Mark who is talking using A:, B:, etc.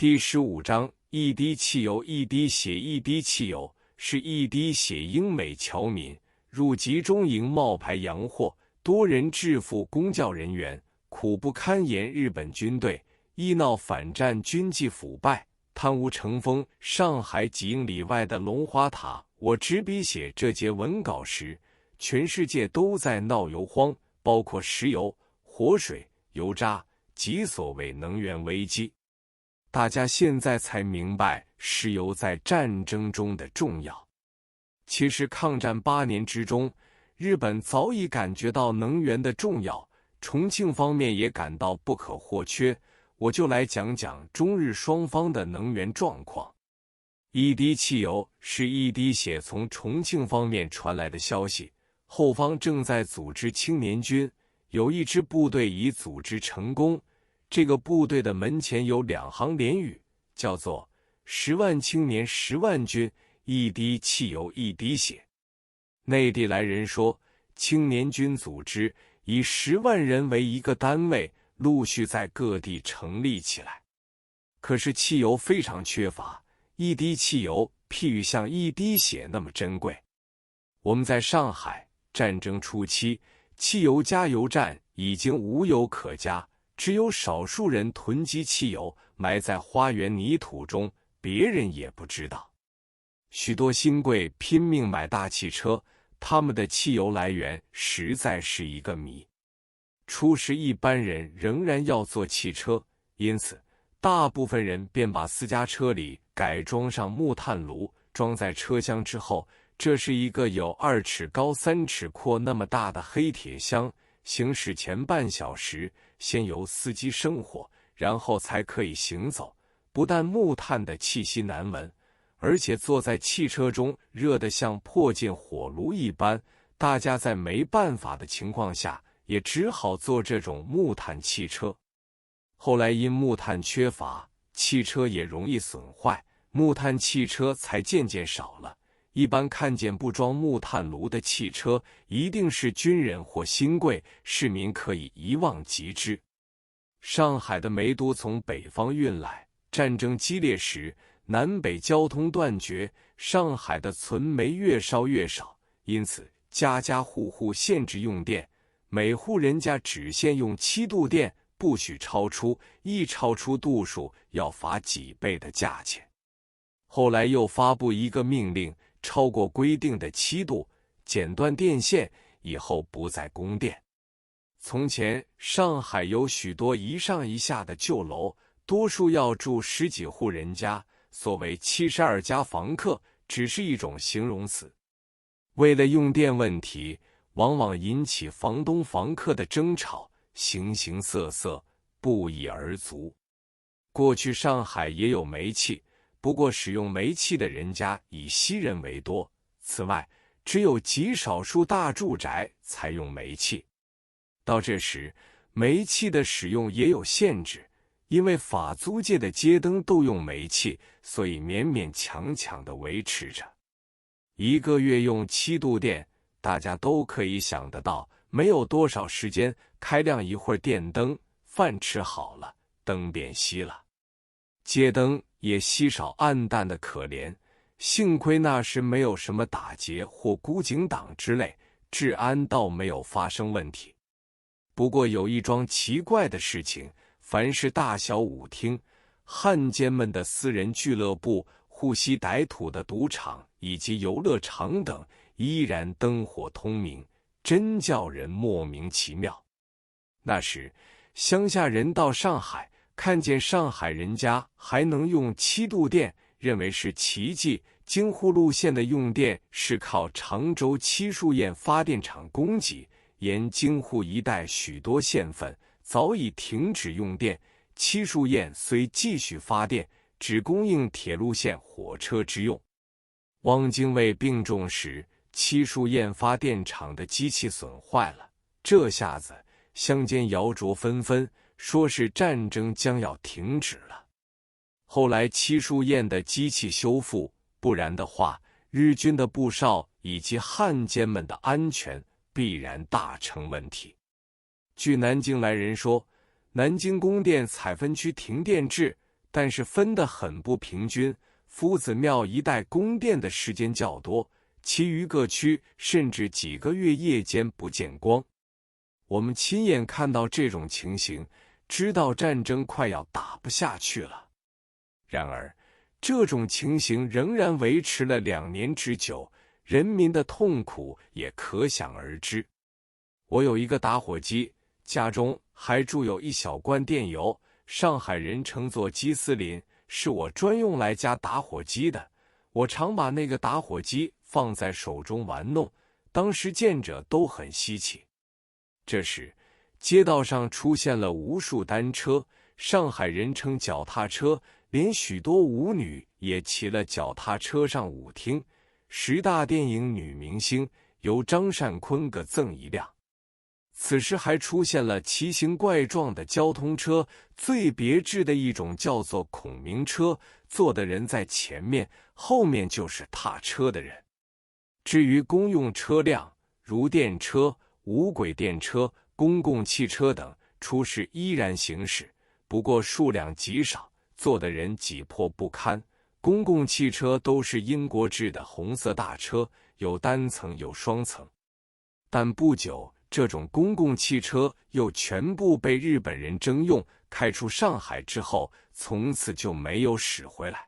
A: 第15章，一滴汽油，一滴血，一滴汽油是一滴血。英美侨民入集中营冒牌洋货，多人制服公教人员，苦不堪言。日本军队易闹反战，军纪腐败，贪污成风。上海几英里外的龙华塔，我执笔写这节文稿时，全世界都在闹油荒，包括石油、活水、油渣及所谓能源危机。大家现在才明白石油在战争中的重要。其实抗战8年之中，日本早已感觉到能源的重要，重庆方面也感到不可或缺。我就来讲讲中日双方的能源状况。一滴汽油是一滴血。从重庆方面传来的消息，后方正在组织青年军，有一支部队已组织成功。这个部队的门前有2行联语，叫做10万青年10万军，一滴汽油一滴血。内地来人说，青年军组织以10万人为一个单位，陆续在各地成立起来。可是汽油非常缺乏，一滴汽油譬喻像一滴血那么珍贵。我们在上海战争初期，汽油加油站已经无油可加，只有少数人囤积汽油，埋在花园泥土中，别人也不知道。许多新贵拼命买大汽车，他们的汽油来源实在是一个谜。初时一般人仍然要坐汽车，因此大部分人便把私家车里改装上木炭炉，装在车厢之后，这是一个有2尺高3尺阔那么大的黑铁箱。行驶前半小时，先由司机生火，然后才可以行走。不但木炭的气息难闻，而且坐在汽车中热得像迫进火炉一般。大家在没办法的情况下，也只好坐这种木炭汽车。后来因木炭缺乏，汽车也容易损坏，木炭汽车才渐渐少了。一般看见不装木炭炉的汽车，一定是军人或新贵，市民可以一望即知。上海的煤都从北方运来，战争激烈时，南北交通断绝，上海的存煤越烧越少，因此家家户户限制用电，每户人家只限用7度电，不许超出，一超出度数要罚几倍的价钱。后来又发布一个命令，超过规定的7度，剪断电线，以后不再供电。从前上海有许多一上一下的旧楼，多数要住10几户人家，所谓72家房客只是一种形容词。为了用电问题，往往引起房东房客的争吵，形形色色，不一而足。过去上海也有煤气，不过使用煤气的人家以西人为多，此外只有极少数大住宅才用煤气。到这时，煤气的使用也有限制，因为法租界的街灯都用煤气，所以勉勉强强地维持着。一个月用7度电，大家都可以想得到，没有多少时间，开亮一会儿电灯，饭吃好了，灯便熄了。街灯也稀少暗淡的可怜，幸亏那时没有什么打劫或孤警党之类，治安倒没有发生问题。不过有一桩奇怪的事情，凡是大小舞厅、汉奸们的私人俱乐部、户籍歹徒的赌场以及游乐场等，依然灯火通明，真叫人莫名其妙。那时乡下人到上海，看见上海人家还能用7度电，认为是奇迹。京沪路线的用电是靠常州七树堰发电厂供给，沿京沪一带许多县份早已停止用电，七树堰虽继续发电，只供应铁路线火车之用。汪精卫病重时，七树堰发电厂的机器损坏了，这下子乡间谣诼纷纷，说是战争将要停止了。后来七树堰的机器修复，不然的话，日军的布哨以及汉奸们的安全必然大成问题。据南京来人说，南京供电采分区停电制，但是分得很不平均，夫子庙一带供电的时间较多，其余各区甚至几个月夜间不见光。我们亲眼看到这种情形，知道战争快要打不下去了。然而，这种情形仍然维持了2年之久，人民的痛苦也可想而知。我有一个打火机，家中还贮有一小罐电油，上海人称作鸡丝林，是我专用来加打火机的。我常把那个打火机放在手中玩弄，当时见者都很稀奇。这时，街道上出现了无数单车，上海人称脚踏车，连许多舞女也骑了脚踏车上舞厅。10大电影女明星由张善坤各赠一辆。此时还出现了奇形怪状的交通车，最别致的一种叫做孔明车，坐的人在前面，后面就是踏车的人。至于公用车辆，如电车、无轨电车、公共汽车等，出事依然行驶，不过数量极少，坐的人挤迫不堪。公共汽车都是英国制的红色大车，有单层有双层。但不久，这种公共汽车又全部被日本人征用，开出上海之后，从此就没有驶回来。